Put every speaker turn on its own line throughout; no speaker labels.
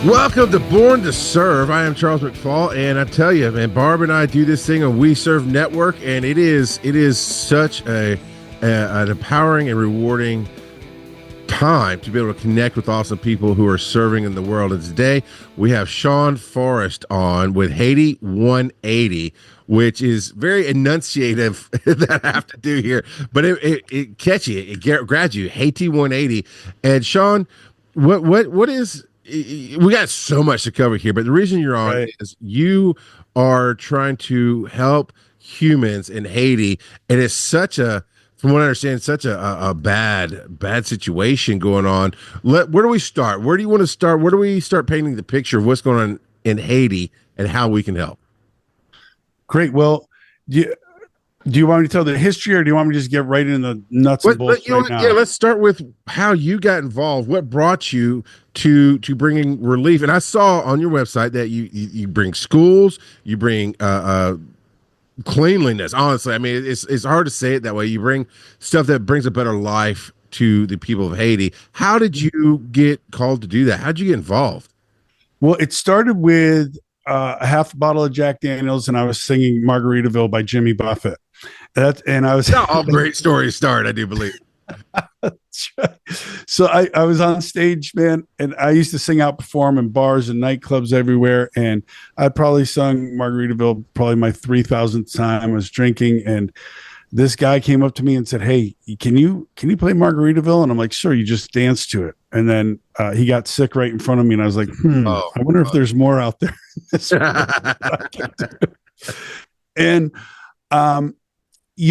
Welcome to Born to Serve. I am Charles McFall, and I tell you, man, Barb and I do this thing on We Serve Network, and it is such an empowering and rewarding time to be able to connect with awesome people who are serving in the world. And today we have Sean Forrest on with Haiti180, which is very enunciative that I have to do here, but it catchy, it grabs you. Haiti180, and Sean, what is? We got so much to cover here, but the reason you're on is you are trying to help humans in Haiti, and it's such a, from what I understand, such a bad situation going on. Where do we start? Where do you want to start? Where do we start painting the picture of what's going on in Haiti and how we can help?
Great. Well, do you want me to tell the history, or do you want me to just get right in the nuts and bolts now?
Yeah, let's start with how you got involved. What brought you to bringing relief? And I saw on your website that you bring schools, you bring cleanliness. Honestly, I mean, it's hard to say it that way. You bring stuff that brings a better life to the people of Haiti. How did you get called to do that? How'd you get involved?
Well, it started with a half bottle of Jack Daniels, and I was singing Margaritaville by Jimmy Buffett. And I was
all great stories start, I do believe.
So I was on stage, man, and I used to sing out, perform in bars and nightclubs everywhere, and I probably sung Margaritaville probably my 3,000th time. I was drinking, and this guy came up to me and said, "Hey, can you play Margaritaville?" And I'm like, "Sure." You just dance to it. And then he got sick right in front of me, and I was like, I wonder if there's more out there. And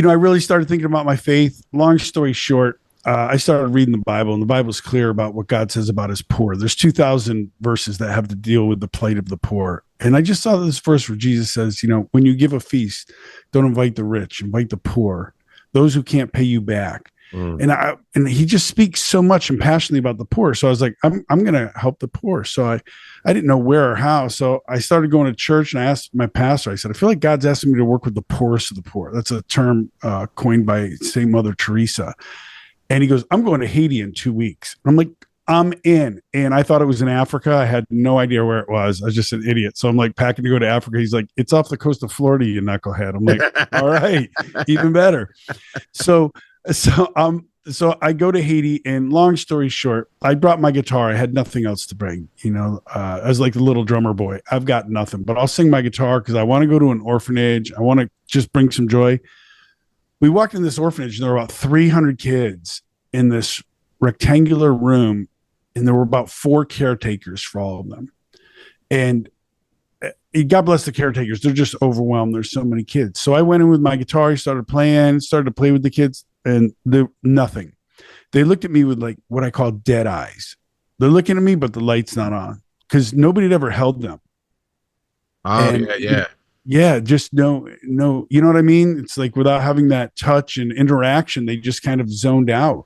I really started thinking about my faith. Long story short, I started reading the Bible, and the Bible's clear about what God says about his poor. There's 2,000 verses that have to deal with the plight of the poor. And I just saw this verse where Jesus says, when you give a feast, don't invite the rich, invite the poor, those who can't pay you back. And he just speaks so much and passionately about the poor. So I was like, I'm going to help the poor. So I didn't know where or how. So I started going to church, and I asked my pastor, I said, I feel like God's asking me to work with the poorest of the poor. That's a term coined by St. Mother Teresa. And he goes, I'm going to Haiti in 2 weeks. I'm like, I'm in. And I thought it was in Africa. I had no idea where it was. I was just an idiot. So I'm like packing to go to Africa. He's like, it's off the coast of Florida, you knucklehead. I'm like, all right, even better. So I go to Haiti, and long story short, I brought my guitar. I had nothing else to bring. I was like the little drummer boy. I've got nothing, but I'll sing my guitar because I want to go to an orphanage. I want to just bring some joy. We walked in this orphanage, and there were about 300 kids in this rectangular room, and there were about 4 caretakers for all of them. And God bless the caretakers. They're just overwhelmed. There's so many kids. So I went in with my guitar, started to play with the kids, and nothing. They looked at me with like what I call dead eyes. They're looking at me, but the light's not on because nobody had ever held them.
Oh, yeah.
Yeah, just no, you know what I mean? It's like without having that touch and interaction, they just kind of zoned out.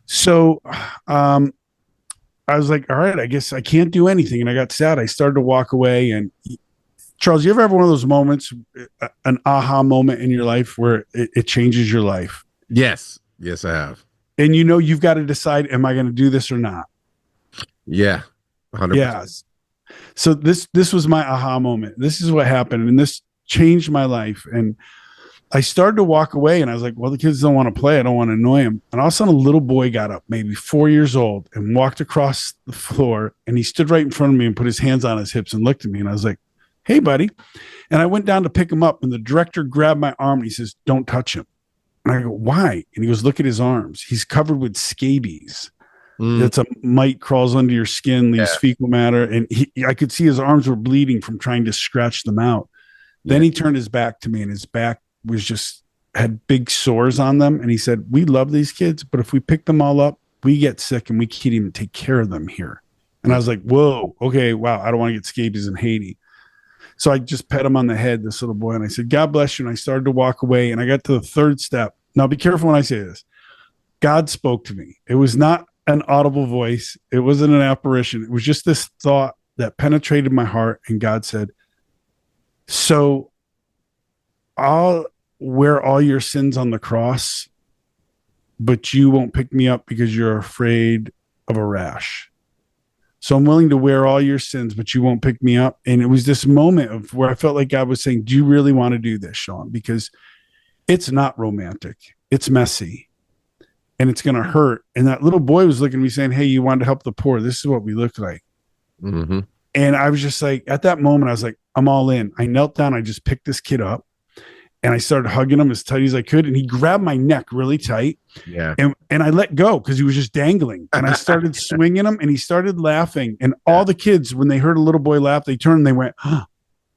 So I was like, all right, I guess I can't do anything. And I got sad. I started to walk away. And Charles, you ever have one of those moments, an aha moment in your life where it changes your life?
Yes, I have.
And you've got to decide, am I going to do this or not?
Yeah, 100%.
Yeah. So this was my aha moment. This is what happened, and this changed my life. And I started to walk away, and I was like, well, the kids don't want to play. I don't want to annoy them. And all of a sudden, a little boy got up, maybe 4 years old, and walked across the floor, and he stood right in front of me and put his hands on his hips and looked at me. And I was like, hey, buddy. And I went down to pick him up, and the director grabbed my arm, and he says, don't touch him. And I go, why? And he goes, look at his arms. He's covered with scabies. That's a mite crawls under your skin, leaves fecal matter. And I could see his arms were bleeding from trying to scratch them out. Then he turned his back to me, and his back was just had big sores on them. And he said, we love these kids, but if we pick them all up, we get sick and we can't even take care of them here. And I was like, whoa, okay, wow. I don't want to get scabies in Haiti. So I just pet him on the head, this little boy. And I said, God bless you. And I started to walk away, and I got to the third step. Now be careful when I say this. God spoke to me. It was not an audible voice. It wasn't an apparition. It was just this thought that penetrated my heart. And God said, so I'll wear all your sins on the cross, but you won't pick me up because you're afraid of a rash. So I'm willing to wear all your sins, but you won't pick me up. And it was this moment of where I felt like God was saying, do you really want to do this, Sean? Because it's not romantic. It's messy and it's going to hurt. And that little boy was looking at me saying, hey, you want to help the poor. This is what we look like.
Mm-hmm.
And I was just like, at that moment, I was like, I'm all in. I knelt down. I just picked this kid up and I started hugging him as tight as I could. And he grabbed my neck really tight.
Yeah.
And I let go because he was just dangling. And I started swinging him and he started laughing. And all the kids, when they heard a little boy laugh, they turned and they went, oh,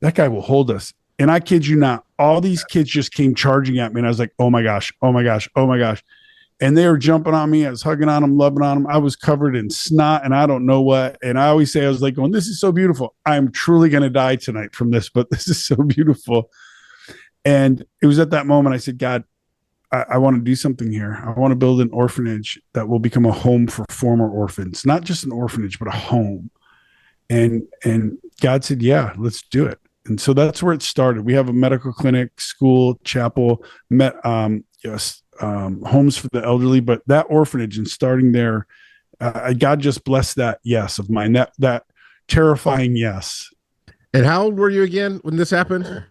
that guy will hold us. And I kid you not, all these kids just came charging at me. And I was like, oh my gosh, oh my gosh, oh my gosh. And they were jumping on me. I was hugging on them, loving on them. I was covered in snot and I don't know what. And I always say, I was like going, this is so beautiful. I'm truly going to die tonight from this, but this is so beautiful. And it was at that moment I said, God, I want to do something here. I want to build an orphanage that will become a home for former orphans, not just an orphanage, but a home. And God said, yeah, let's do it. And so that's where it started. We have a medical clinic, school, chapel, homes for the elderly, but that orphanage and starting there, God just blessed that yes of mine, that terrifying yes.
And how old were you again when this happened?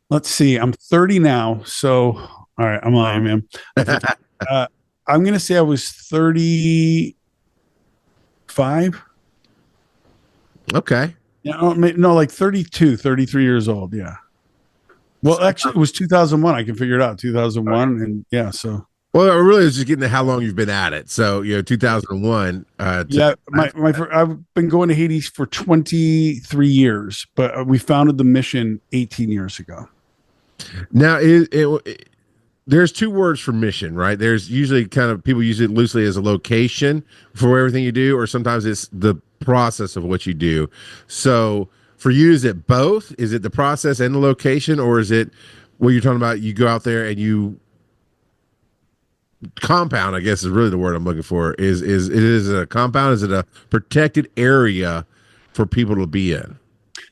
Let's see. I'm 30 now. So, all right, I'm lying, man. I'm going to say I was 35.
Okay.
Yeah, no, like 32, 33 years old. Yeah. Well, actually, it was 2001. I can figure it out. 2001. And yeah, so.
Well, it really is just getting to how long you've been at it. So, 2001.
Yeah, I've been going to Haiti for 23 years, but we founded the mission 18 years ago.
Now, there's two words for mission, right? There's usually kind of people use it loosely as a location for everything you do, or sometimes it's the process of what you do. So for you, is it both? Is it the process and the location, or is it what you're talking about? You go out there and you compound, I guess is really the word I'm looking for. Is it a compound? Is it a protected area for people to be in?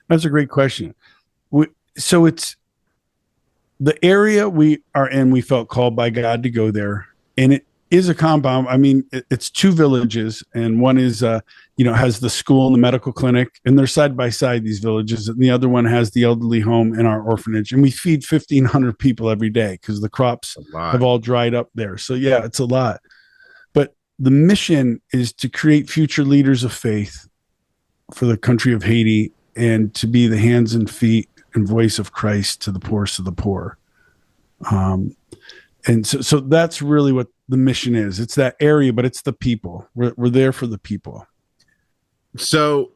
That's a great question. So it's the area we are in. We felt called by God to go there, and it is a compound. I mean, it's two villages, and one is, has the school and the medical clinic, and they're side by side, these villages. And the other one has the elderly home and our orphanage. And we feed 1,500 people every day because the crops have all dried up there. So yeah, it's a lot. But the mission is to create future leaders of faith for the country of Haiti and to be the hands and feet and voice of Christ to the poorest of the poor. And so that's really what the mission is. It's that area, but it's the people. We're there for the people.
So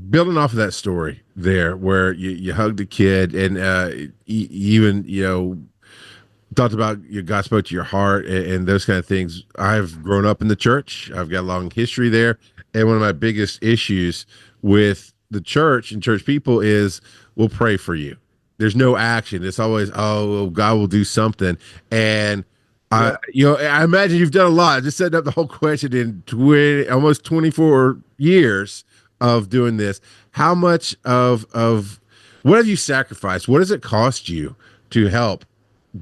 building off of that story there where you hugged a kid and even talked about God spoke to your heart and those kind of things. I've grown up in the church. I've got a long history there. And one of my biggest issues with the church and church people is we'll pray for you. There's no action. It's always, oh, God will do something. And I imagine you've done a lot. Just setting up the whole question in almost 24 years of doing this. How much of what have you sacrificed? What does it cost you to help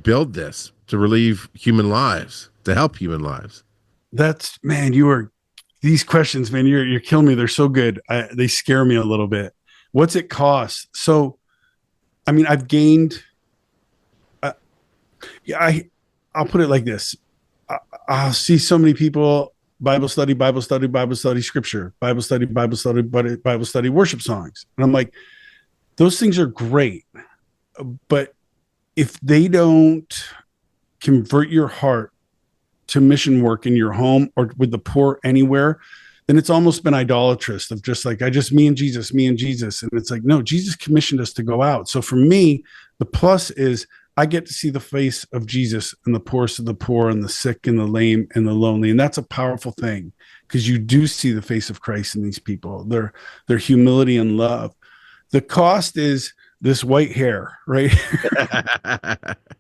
build this, to relieve human lives, to help human lives? These questions, man, you're killing me. They're so good. They scare me a little bit. What's it cost? So, I mean, I've gained, I'll put it like this. I'll see so many people, Bible study, scripture, Bible study, worship songs. And I'm like, those things are great. But if they don't convert your heart to mission work in your home or with the poor anywhere, then it's almost been idolatrous of just like, me and Jesus. And it's like, no, Jesus commissioned us to go out. So for me, the plus is I get to see the face of Jesus and the poorest of the poor and the sick and the lame and the lonely. And that's a powerful thing because you do see the face of Christ in these people, their humility and love. The cost is this white hair, right?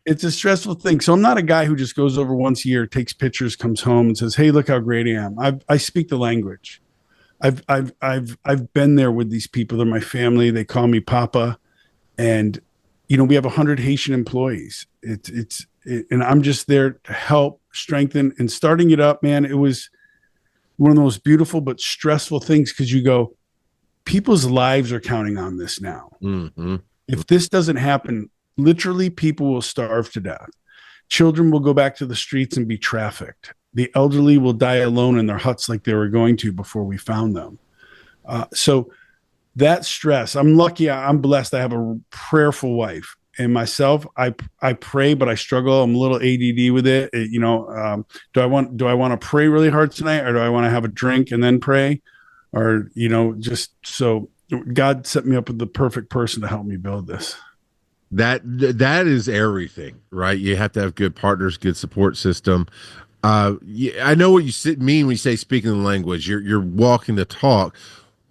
It's a stressful thing. So I'm not a guy who just goes over once a year, takes pictures, comes home and says, hey, look how great I am. I speak the language. I've been there with these people. They're my family. They call me Papa. And, we have 100 Haitian employees. And I'm just there to help strengthen and starting it up, man.
one of the most beautiful but stressful things, because you go, people's lives are counting on this now.
Mm-hmm.
If this doesn't happen, literally people will starve to death. Children will go back to the streets and be trafficked. The elderly will die alone in their huts like they were going to before we found them. So that stress, I'm lucky, I'm blessed. I have a prayerful wife. And myself, I pray, but I struggle. I'm a little ADD with it. Do I want to pray really hard tonight, or do I want to have a drink and then pray, or just so God set me up with the perfect person to help me build this.
That is everything, right? You have to have good partners, good support system. I know what you mean when you say speaking the language. You're walking the talk,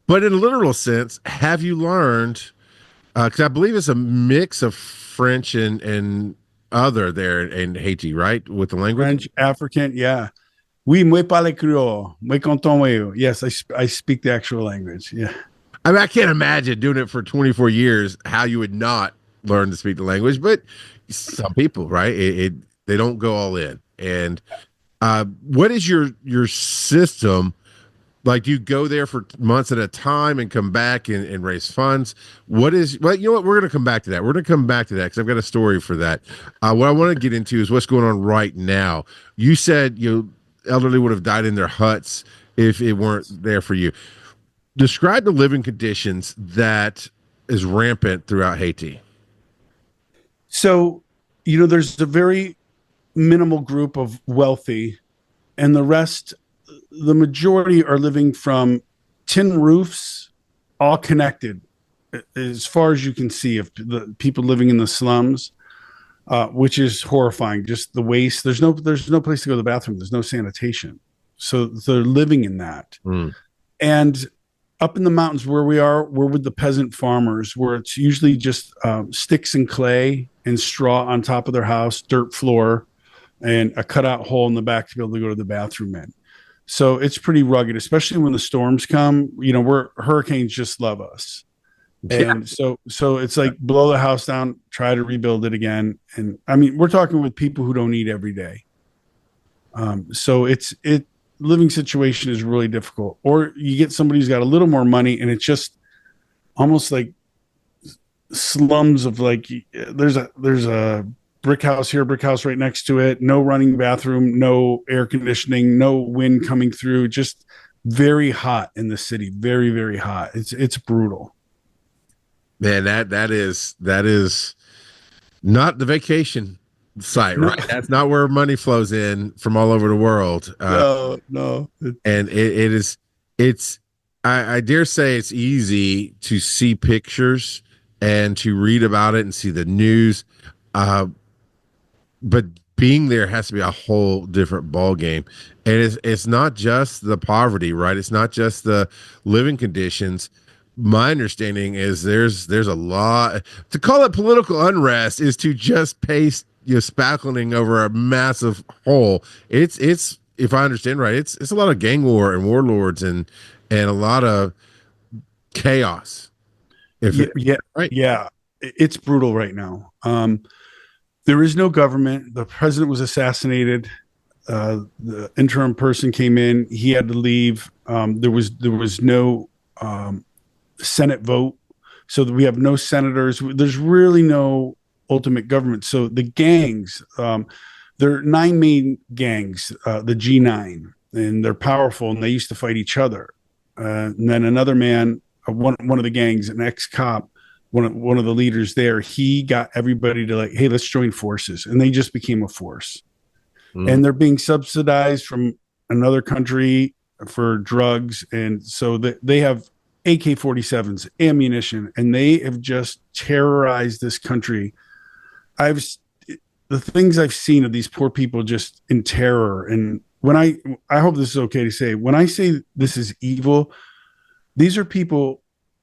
but in a literal sense, have you learned? Because I believe it's a mix of French and other there in Haiti, right? With the language,
French, African, yeah. Oui, moi parle créole, moi canton moi. Yes, I speak the actual language. Yeah.
I mean, I can't imagine doing it for 24 years how you would not learn to speak the language, but some people, right? They don't go all in. And what is your system? Like, do you go there for months at a time and come back and raise funds? Well, you know what? We're going to come back to that. We're going to come back to that because I've got a story for that. What I want to get into is what's going on right now. You said elderly would have died in their huts if it weren't there for you. Describe the living conditions that is rampant throughout Haiti.
So, there's a very minimal group of wealthy, and the rest, the majority are living from tin roofs, all connected as far as you can see, of the people living in the slums, which is horrifying. Just the waste. There's no place to go to the bathroom. There's no sanitation. So they're living in that.
Mm.
And up in the mountains where we are, we're with the peasant farmers, where it's usually just sticks and clay and straw on top of their house, dirt floor, and a cutout hole in the back to be able to go to the bathroom in. So it's pretty rugged, especially when the storms come. Where hurricanes just love us. And so it's like blow the house down, try to rebuild it again. And I mean, we're talking with people who don't eat every day. So living situation is really difficult. Or you get somebody who's got a little more money, and it's just almost like slums of like, there's a brick house here, brick house right next to it, no running bathroom, no air conditioning, no wind coming through, just very hot in the city, very, very hot. It's brutal.
Man, that is not the vacation site, right? That's not where money flows in from all over the world.
No.
And I dare say it's easy to see pictures and to read about it and see the news. But being there has to be a whole different ball game. And it's not just the poverty, right? It's not just the living conditions. My understanding is there's a lot to call it political unrest is to just paste spackling over a massive hole. It's if I understand right, it's a lot of gang war and warlords and a lot of chaos.
Yeah, it's brutal right now. There is no government. The president was assassinated. The interim person came in. He had to leave. There was no Senate vote, so that we have no senators. There's really no ultimate government. So the gangs, there are 9 main gangs, the G9, and they're powerful, and they used to fight each other. And then another man, one of the gangs, an ex-cop, one of the leaders there, he got everybody to like, hey, let's join forces, and they just became a force. And they're being subsidized from another country for drugs, and so they have AK-47s, ammunition, and they have just terrorized this country. The things I've seen of these poor people just in terror. And when I hope this is okay to say, when I say this is evil, these are people.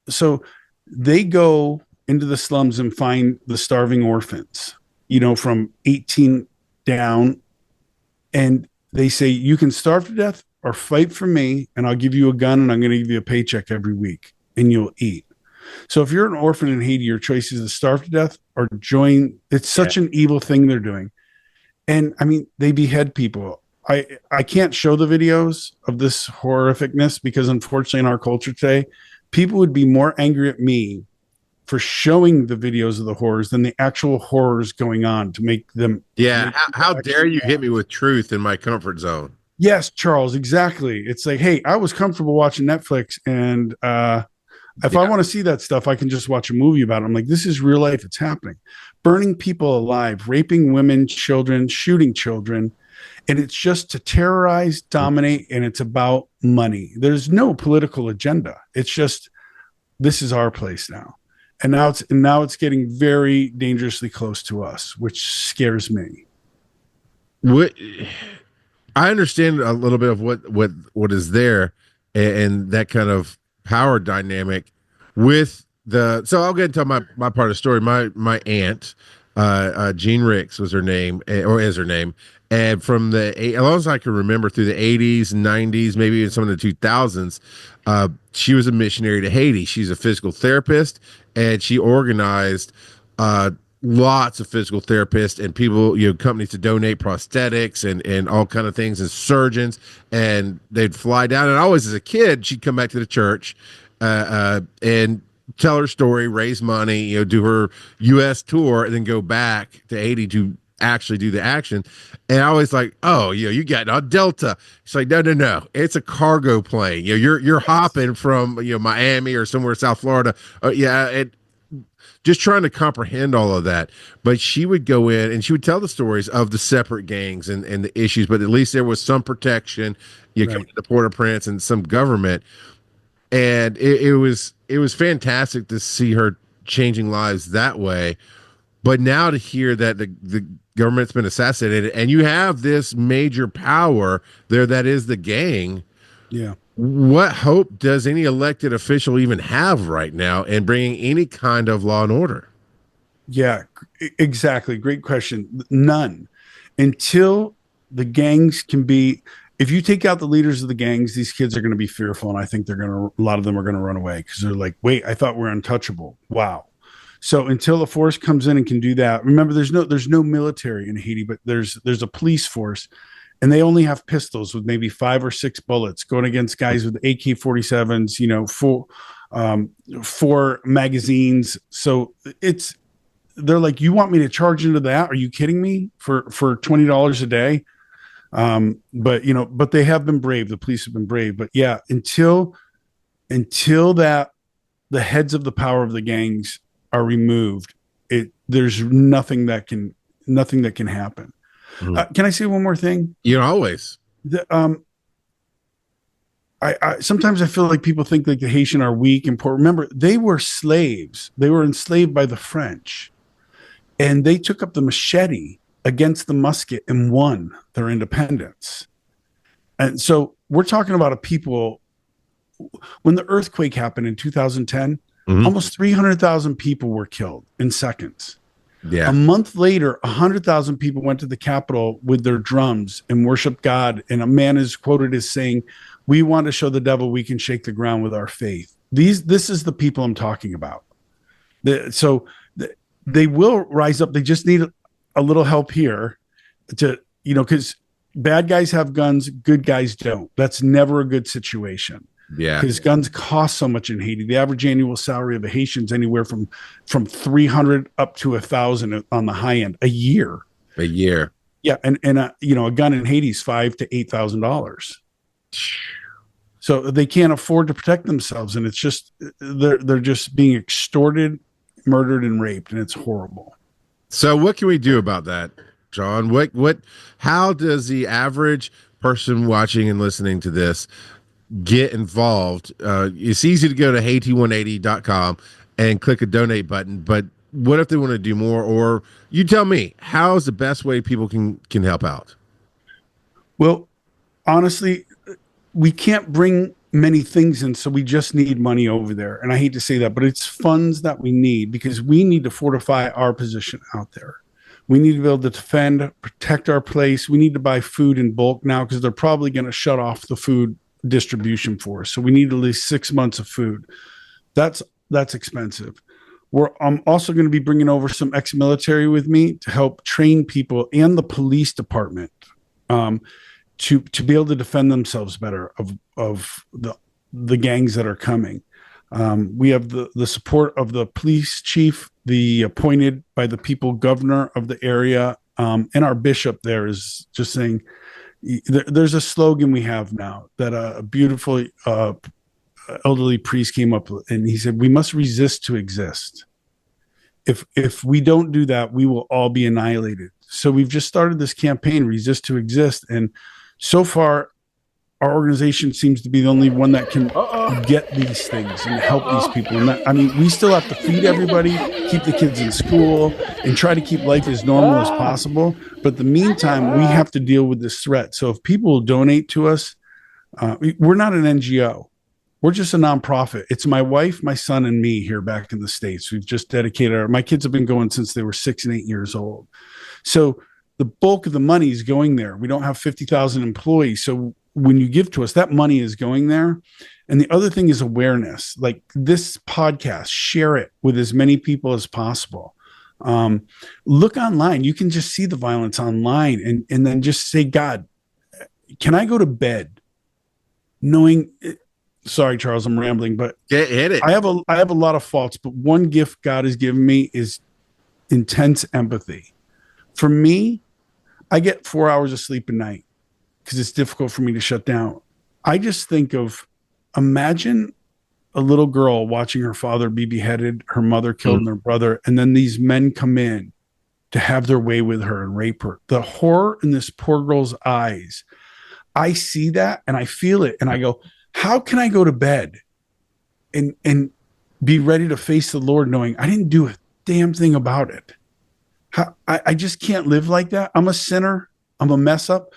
So they go into the slums and find the starving orphans, from 18 down. And they say, you can starve to death or fight for me, and I'll give you a gun, and I'm going to give you a paycheck every week, and you'll eat. So if you're an orphan in Haiti, your choice is to starve to death or join. It's such an evil thing they're doing. And I mean, they behead people. I can't show the videos of this horrificness because unfortunately in our culture today, people would be more angry at me for showing the videos of the horrors than the actual horrors going on to make them. To
Yeah.
make
How dare you hit me with truth in my comfort zone?
Yes, Charles, exactly. It's like, hey, I was comfortable watching Netflix, and if I
Yeah.
want to see that stuff, I can just watch a movie about it. I'm like, this is real life. It's happening. Burning people alive, raping women, children, shooting children. And it's just to terrorize, dominate, and it's about money. There's no political agenda. It's just this is our place now. And now it's getting very dangerously close to us, which scares me.
What I understand a little bit of what is there, and that kind of power dynamic with the. So I'll get into my part of the story. My aunt, Jean Ricks was her name, or is her name, and from as long as I can remember, through the '80s, '90s, maybe even some of the 2000s, she was a missionary to Haiti. She's a physical therapist, and she organized. Lots of physical therapists and people, companies to donate prosthetics and all kind of things, and surgeons, and they'd fly down. And always as a kid, she'd come back to the church and tell her story, raise money, do her U.S. tour, and then go back to Haiti to actually do the action. And I was like, oh, you got a Delta. It's like, no, it's a cargo plane. You're hopping from Miami or somewhere South Florida. Just trying to comprehend all of that. But she would go in and she would tell the stories of the separate gangs and the issues, but at least there was some protection. You come to the Port-au-Prince and some government. And it was fantastic to see her changing lives that way. But now to hear that the government's been assassinated and you have this major power there that is the gang.
Yeah.
What hope does any elected official even have right now in bringing any kind of law and order?
Yeah, exactly. Great question. None. Until the gangs can be, if you take out the leaders of the gangs, these kids are going to be fearful. And I think a lot of them are going to run away because they're like, wait, I thought we're untouchable. Wow. So until the force comes in and can do that, remember, there's no military in Haiti, but there's a police force, and they only have pistols with maybe 5 or 6 bullets going against guys with AK-47s, four magazines. So they're like, you want me to charge into that? Are you kidding me for $20 a day? But they have been brave. The police have been brave. But yeah, until that the heads of the power of the gangs are removed, there's nothing that can happen. Can I say one more thing?
Always.
I sometimes I feel like people think like the Haitian are weak and poor. Remember, they were slaves. They were enslaved by the French, and they took up the machete against the musket and won their independence. And so we're talking about a people. When the earthquake happened in 2010, almost 300,000 people were killed in seconds.
Yeah.
A month later, 100,000 people went to the Capitol with their drums and worshiped God. And a man is quoted as saying, "We want to show the devil we can shake the ground with our faith." This is the people I'm talking about. They will rise up. They just need a little help here because bad guys have guns, good guys don't. That's never a good situation.
Yeah.
Because guns cost so much in Haiti. The average annual salary of a Haitian is anywhere from 300 up to 1,000 on the high end a year.
A year.
Yeah, and a gun in Haiti is $5,000 to $8,000. So they can't afford to protect themselves, and it's just they're just being extorted, murdered, and raped, and it's horrible.
So what can we do about that, John? How does the average person watching and listening to this get involved? It's easy to go to Haiti180.com and click a donate button, but what if they want to do more? Or you tell me, how is the best way people can help out?
Well, honestly, we can't bring many things in, so we just need money over there. And I hate to say that, but it's funds that we need because we need to fortify our position out there. We need to be able to defend, protect our place. We need to buy food in bulk now because they're probably going to shut off the food distribution for us. So we need at least 6 months of food. That's expensive. I'm also going to be bringing over some ex-military with me to help train people and the police department. to be able to defend themselves better of the gangs that are coming. We have the support of the police chief, the appointed by the people governor of the area, and our bishop there is just saying, there's a slogan we have now that a beautiful elderly priest came up with, and he said, we must resist to exist. If we don't do that, we will all be annihilated. So we've just started this campaign, resist to exist. And so far, our organization seems to be the only one that can get these things and help these people. And that, I mean, we still have to feed everybody, keep the kids in school, and try to keep life as normal as possible. But in the meantime, we have to deal with this threat. So if people will donate to us, we're not an NGO. We're just a nonprofit. It's my wife, my son, and me here back in the States. We've just dedicated my kids have been going since they were 6 and 8 years old. So the bulk of the money is going there. We don't have 50,000 employees. So when you give to us, that money is going there. And the other thing is awareness. Like this podcast, share it with as many people as possible. Look online. You can just see the violence online and then just say, God, can I go to bed knowing sorry, Charles, I'm rambling, but
hit it.
I have a lot of faults, but one gift God has given me is intense empathy. For me, I get 4 hours of sleep a night because it's difficult for me to shut down. I just think of, imagine a little girl watching her father be beheaded, her mother killed, and their brother, and then these men come in to have their way with her and rape her. The horror in this poor girl's eyes, I see that and I feel it, and I go, how can I go to bed and be ready to face the Lord knowing I didn't do a damn thing about it? I just can't live like that. I'm a sinner. I'm a mess up.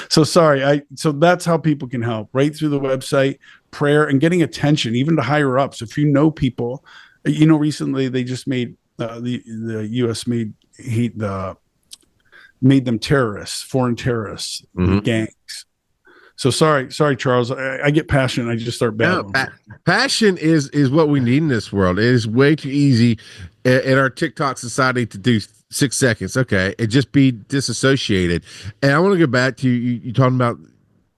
So sorry. So that's how people can help, right through the website, prayer, and getting attention, even to higher ups. If you know people, recently they just made the U.S. made them terrorists, foreign terrorists, gangs. So sorry, Charles. I get passionate. I just start babbling.
No, passion is what we need in this world. It is way too easy in our TikTok society to do 6 seconds. Okay, and just be disassociated. And I want to go back to you talking about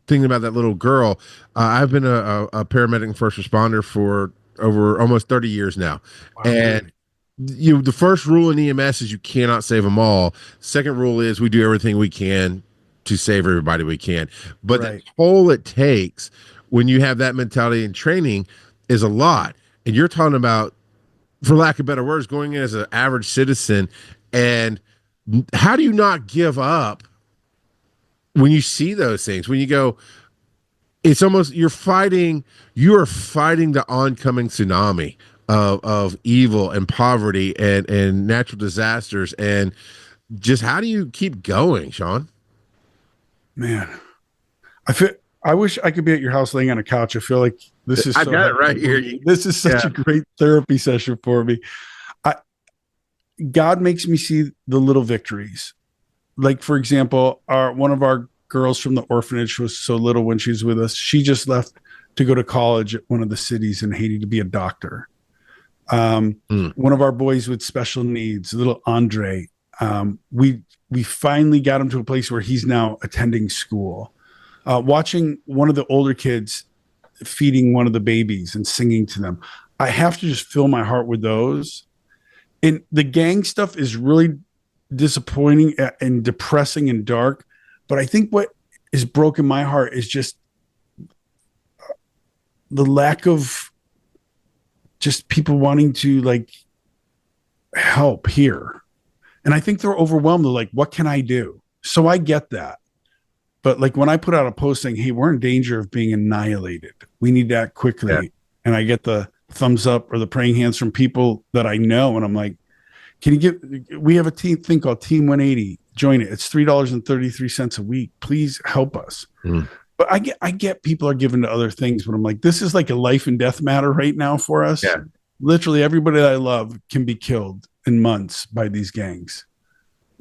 thinking about that little girl. I've been a paramedic and first responder for over almost 30 years now, wow. And the first rule in EMS is you cannot save them all. Second rule is we do everything we can to save everybody we can. But right. The toll it takes when you have that mentality and training is a lot. And you're talking about, for lack of better words, going in as an average citizen. And how do you not give up when you see those things? When you go, it's almost, you are fighting the oncoming tsunami of evil and poverty and natural disasters. And just how do you keep going, Sean?
Man, I wish I could be at your house laying on a couch. I feel like this is.
I got it right here.
This is such a great therapy session for me. God makes me see the little victories. Like, for example, one of our girls from the orphanage was so little when she was with us. She just left to go to college at one of the cities in Haiti to be a doctor. One of our boys with special needs, little Andre, we finally got him to a place where he's now attending school. Watching one of the older kids feeding one of the babies and singing to them. I have to just fill my heart with those. And the gang stuff is really disappointing and depressing and dark. But I think what has broken my heart is just the lack of just people wanting to like help here. And I think they're overwhelmed. They're like, what can I do? So I get that. But like when I put out a post saying, hey, we're in danger of being annihilated, we need to act quickly. Yeah. And I get the thumbs up or the praying hands from people that I know. And I'm like, we have a thing called Team 180. Join it. It's $3.33 a week. Please help us. But I get people are given to other things, but I'm like, this is like a life and death matter right now for us. Yeah. Literally everybody that I love can be killed in months by these gangs.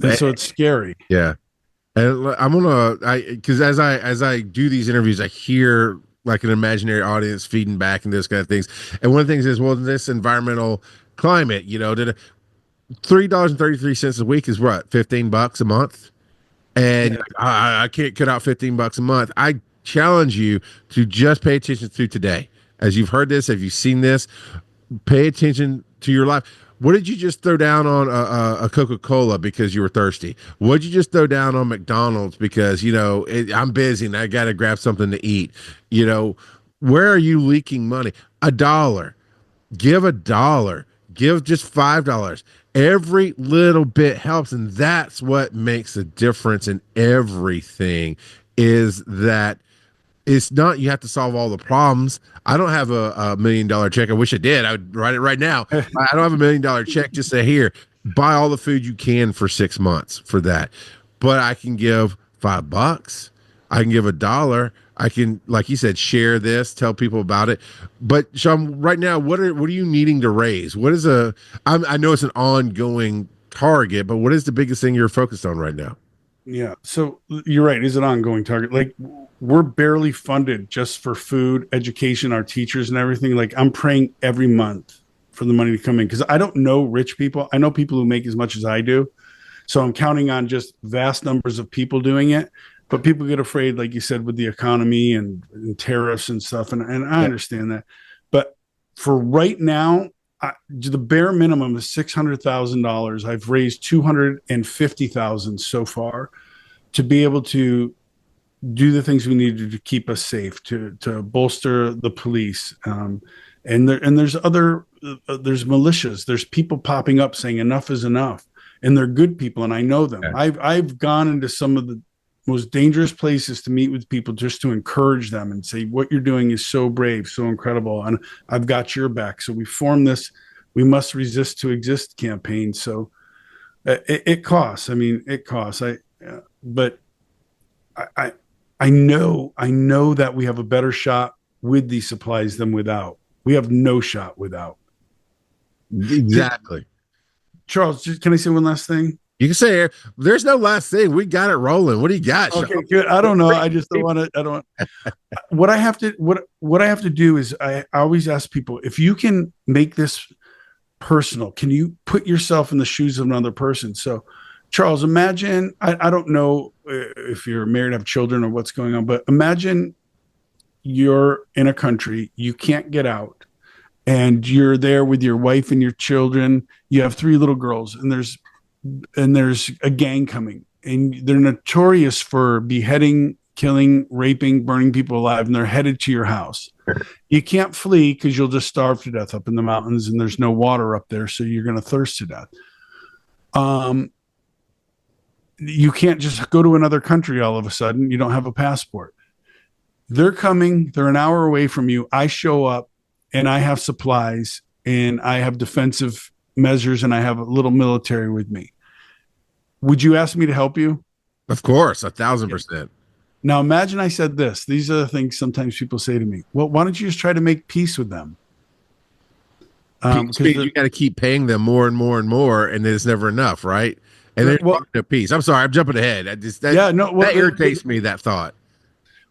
And so it's scary.
Yeah. And because as I do these interviews, I hear like an imaginary audience feeding back and those kind of things. And one of the things is, well, this environmental climate, $3.33 a week is what, $15 a month? and
Yeah.
I can't cut out $15 a month. I challenge you to just pay attention through today. As you've heard this, have you seen this? Pay attention to your life. What did you just throw down on a Coca-Cola because you were thirsty? What did you just throw down on McDonald's because, I'm busy and I got to grab something to eat? Where are you leaking money? $1. Give $1. Give just $5. Every little bit helps. And that's what makes a difference in everything is that it's not you have to solve all the problems. I don't have a $1 million check. I wish I did. I would write it right now. I don't have $1 million check. Just say, here, buy all the food you can for 6 months for that. But I can give $5. I can give $1. I can, like you said, share this, tell people about it. But Sean, right now, what are you needing to raise? What is I know it's an ongoing target, but what is the biggest thing you're focused on right now?
Yeah. So you're right. It's an ongoing target. Like we're barely funded just for food, education, our teachers and everything. Like I'm praying every month for the money to come in because I don't know rich people. I know people who make as much as I do. So I'm counting on just vast numbers of people doing it. But people get afraid, like you said, with the economy and tariffs and stuff. And I understand that. But for right now, the bare minimum is $600,000. I've raised $250,000 so far to be able to do the things we need to keep us safe, to bolster the police. There's militias. There's people popping up saying enough is enough, and they're good people, and I know them.
Yeah.
I've gone into some of the most dangerous places to meet with people just to encourage them and say what you're doing is so brave, so incredible, and I've got your back. So we formed this "We Must Resist to Exist" campaign. So it costs. I mean, it costs. But I know that we have a better shot with these supplies than without. We have no shot without.
Exactly.
Charles, can I say one last thing?
You can say there's no last thing. We got it rolling. What do you got,
Okay,
Sean?
good. I don't know. I just don't want to. I don't. What I have to do is I always ask people if you can make this personal. Can you put yourself in the shoes of another person? So, Charles, imagine. I don't know if you're married, have children, or what's going on, but imagine you're in a country you can't get out, and you're there with your wife and your children. You have 3 little girls, and there's a gang coming, and they're notorious for beheading, killing, raping, burning people alive, and they're headed to your house. You can't flee because you'll just starve to death up in the mountains, and there's no water up there, so you're going to thirst to death. You can't just go to another country all of a sudden. You don't have a passport. They're coming. They're an hour away from you. I show up, and I have supplies, and I have defensive measures, and I have a little military with me. Would you ask me to help you?
Of course, 1,000%.
Now imagine I said this. These are the things sometimes people say to me. Well, why don't you just try to make peace with them?
You got to keep paying them more and more and more, and then it's never enough, right? And then no peace. I'm sorry, I'm jumping ahead. That irritates me. That thought.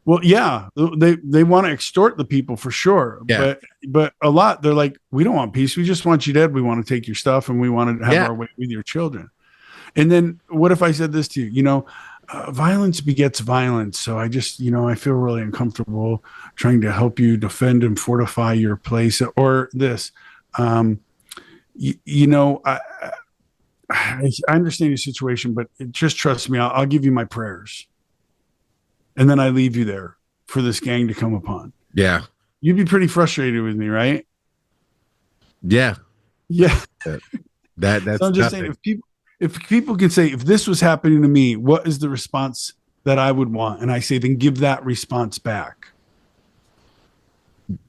Well, yeah, they want to extort the people for sure.
Yeah.
But a lot they're like, we don't want peace. We just want you dead. We want to take your stuff, and we want to have our way with your children. And then what if I said this to you? Violence begets violence. So I just, I feel really uncomfortable trying to help you defend and fortify your place. Or this, I understand your situation, but just trust me. I'll give you my prayers. And then I leave you there for this gang to come upon.
Yeah.
You'd be pretty frustrated with me, right?
Yeah.
Yeah.
That's
so I'm just saying, if people can say, if this was happening to me, what is the response that I would want? And I say, then give that response back.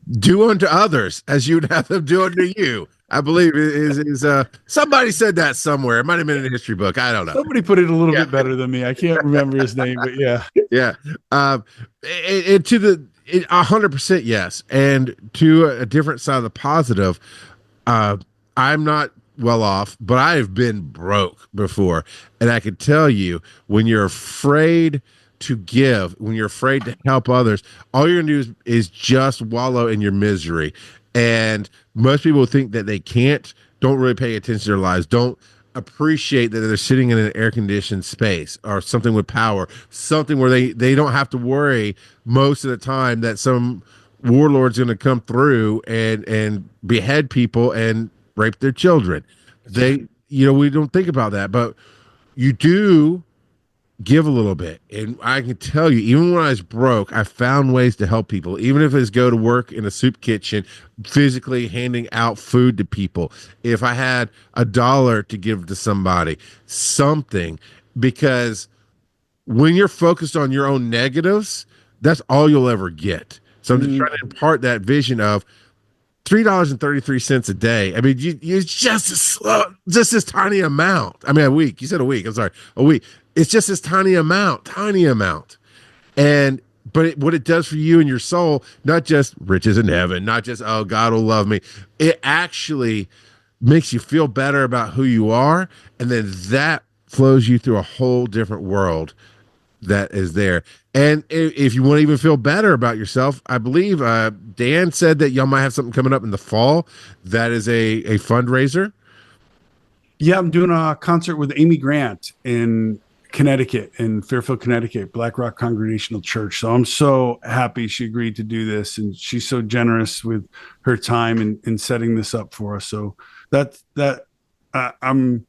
Do unto others as you'd have them do unto you. I believe is somebody said that somewhere. It might have been in a history book. I don't know.
Somebody put it a little bit better than me. I can't remember his name, but yeah.
Yeah. And to the 100% yes. And to a different side of the positive, I'm not well off, but I have been broke before. And I can tell you, when you're afraid to give, when you're afraid to help others, all you're gonna do is just wallow in your misery. And most people think that they don't really pay attention to their lives, don't appreciate that they're sitting in an air conditioned space or something with power, something where they don't have to worry most of the time that some warlord's going to come through and behead people and rape their children. They, we don't think about that, but you do give a little bit. And I can tell you, even when I was broke, I found ways to help people, even if it's go to work in a soup kitchen, physically handing out food to people. If I had $1 to give to somebody, something, because when you're focused on your own negatives, that's all you'll ever get. So I'm just trying to impart that vision of $3.33 a day. I mean, you just just this tiny amount. I mean, a week. You said a week. I'm sorry, a week. It's just this tiny amount, and what it does for you and your soul, not just riches in heaven, not just oh God will love me. It actually makes you feel better about who you are, and then that flows you through a whole different world that is there. And if you want to even feel better about yourself, I believe Dan said that y'all might have something coming up in the fall. That is a fundraiser.
Yeah, I'm doing a concert with Amy Grant in Connecticut, in Fairfield, Connecticut, Black Rock Congregational Church. So I'm so happy she agreed to do this, and she's so generous with her time in setting this up for us. So I'm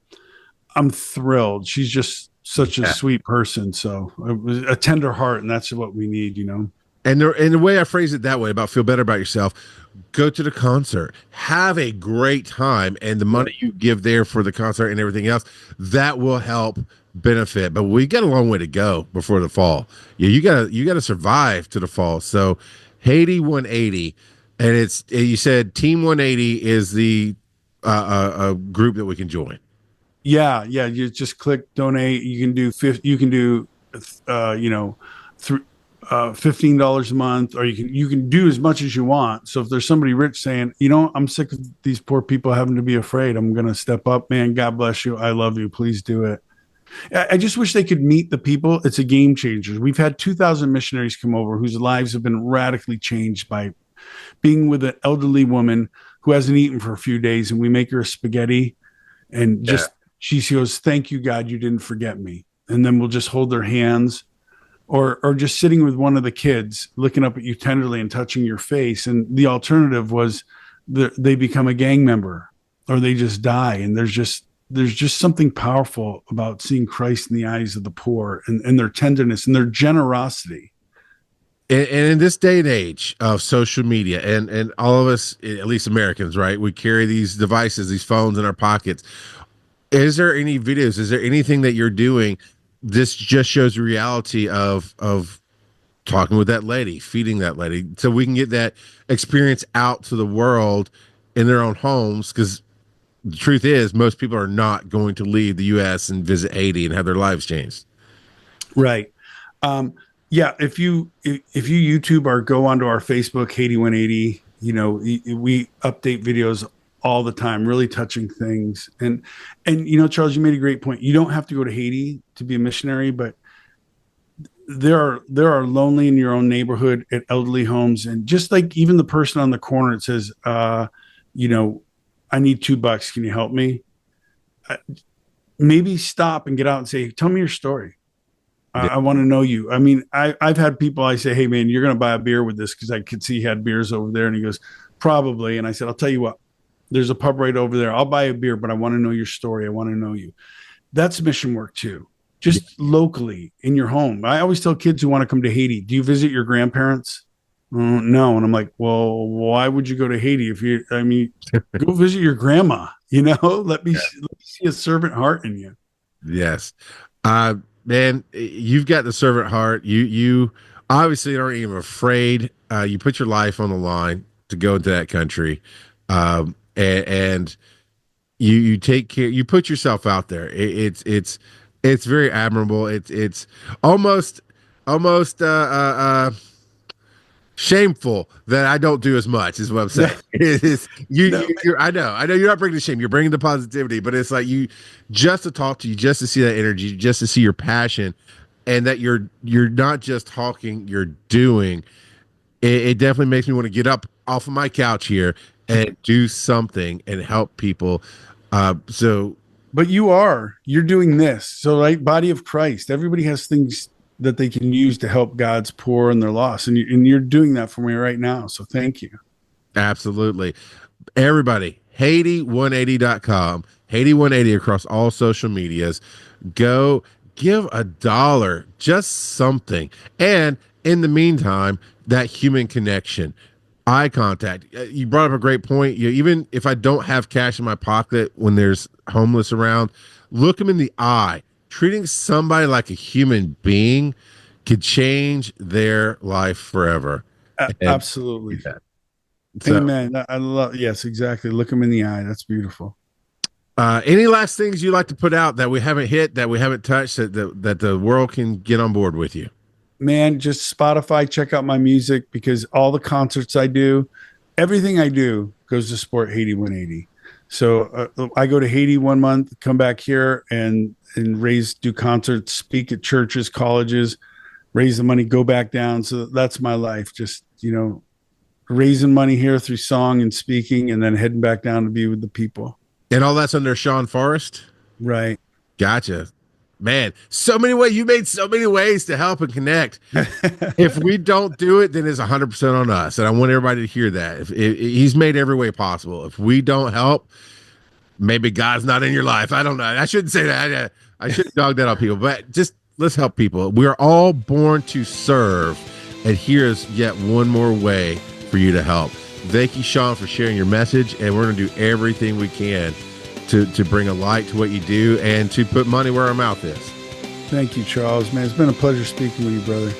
thrilled. She's just such a sweet person. So it was a tender heart, and that's what we need,
And the way I phrase it that way about feel better about yourself, go to the concert, have a great time, and the money you give there for the concert and everything else, that will help benefit. But we got a long way to go before the fall. Yeah, you gotta survive to the fall. So Haiti180, and you said Team 180 is the a group that we can join.
Yeah. You just click donate. You can do $15 a month, or you can do as much as you want. So if there's somebody rich saying, I'm sick of these poor people having to be afraid, I'm going to step up, man. God bless you. I love you. Please do it. I just wish they could meet the people. It's a game changer. We've had 2,000 missionaries come over whose lives have been radically changed by being with an elderly woman who hasn't eaten for a few days, and we make her a spaghetti, and she goes, "Thank you, God, you didn't forget me." And then we'll just hold their hands, or just sitting with one of the kids, looking up at you tenderly and touching your face. And the alternative was they become a gang member, or they just die. And there's just something powerful about seeing Christ in the eyes of the poor, and their tenderness and their generosity.
And in this day and age of social media, and all of us, at least Americans, right, we carry these devices, these phones in our pockets. Is there any videos? Is there anything that you're doing? This just shows the reality of talking with that lady, feeding that lady, so we can get that experience out to the world in their own homes. Because the truth is, most people are not going to leave the U.S. and visit Haiti and have their lives changed.
Right. Yeah. If you YouTube or go onto our Facebook, Haiti180, we update videos all the time, really touching things. And Charles, you made a great point. You don't have to go to Haiti to be a missionary, but there are lonely in your own neighborhood at elderly homes. And just like even the person on the corner, it says, I need $2. Can you help me? Maybe stop and get out and say, tell me your story. I want to know you. I mean, I've had people, I say, hey man, you're going to buy a beer with this, because I could see he had beers over there. And he goes, probably. And I said, I'll tell you what, there's a pub right over there. I'll buy a beer, but I want to know your story. I want to know you. That's mission work too. Just locally in your home. I always tell kids who want to come to Haiti, do you visit your grandparents? No. And I'm like, well, why would you go to Haiti go visit your grandma, let me see a servant heart in you.
Yes. Man, you've got the servant heart. You obviously aren't even afraid. You put your life on the line to go into that country. And you take care, you put yourself out there. It's very admirable. It's almost shameful that I don't do as much, is what I'm saying. I know you're not bringing the shame, you're bringing the positivity, but it's like just to talk to you, just to see that energy, just to see your passion, and that you're not just talking, you're doing. It definitely makes me want to get up off of my couch here and do something and help people. So
But you're doing this. So, like, body of Christ, everybody has things that they can use to help God's poor and their lost. And you're doing that for me right now. So thank you.
Absolutely. Everybody, Haiti180.com, Haiti180 across all social medias. Go give $1, just something. And in the meantime, that human connection, eye contact. You brought up a great point. Even if I don't have cash in my pocket when there's homeless around, look them in the eye. Treating somebody like a human being could change their life forever. And
Absolutely.
so,
Amen. I love, yes, exactly. Look them in the eye. That's beautiful.
any last things you like to put out that we haven't hit, that we haven't touched, that the world can get on board with you?
Man, just Spotify, check out my music, because all the concerts I do, everything I do goes to support Haiti 180. So I go to Haiti 1 month, come back here and do concerts, speak at churches, colleges, raise the money, go back down. So that's my life. Just, raising money here through song and speaking, and then heading back down to be with the people.
And all that's under Sean Forrest?
Right.
Gotcha. Man, so many ways. You made so many ways to help and connect. If we don't do it, then it's 100% on us. And I want everybody to hear that. If he's made every way possible. If we don't help, maybe God's not in your life. I don't know. I shouldn't say that. I shouldn't dog that on people, but just let's help people. We are all born to serve. And here's yet one more way for you to help. Thank you, Sean, for sharing your message. And we're going to do everything we can to bring a light to what you do and to put money where our mouth is.
Thank you, Charles. Man, it's been a pleasure speaking with you, brother.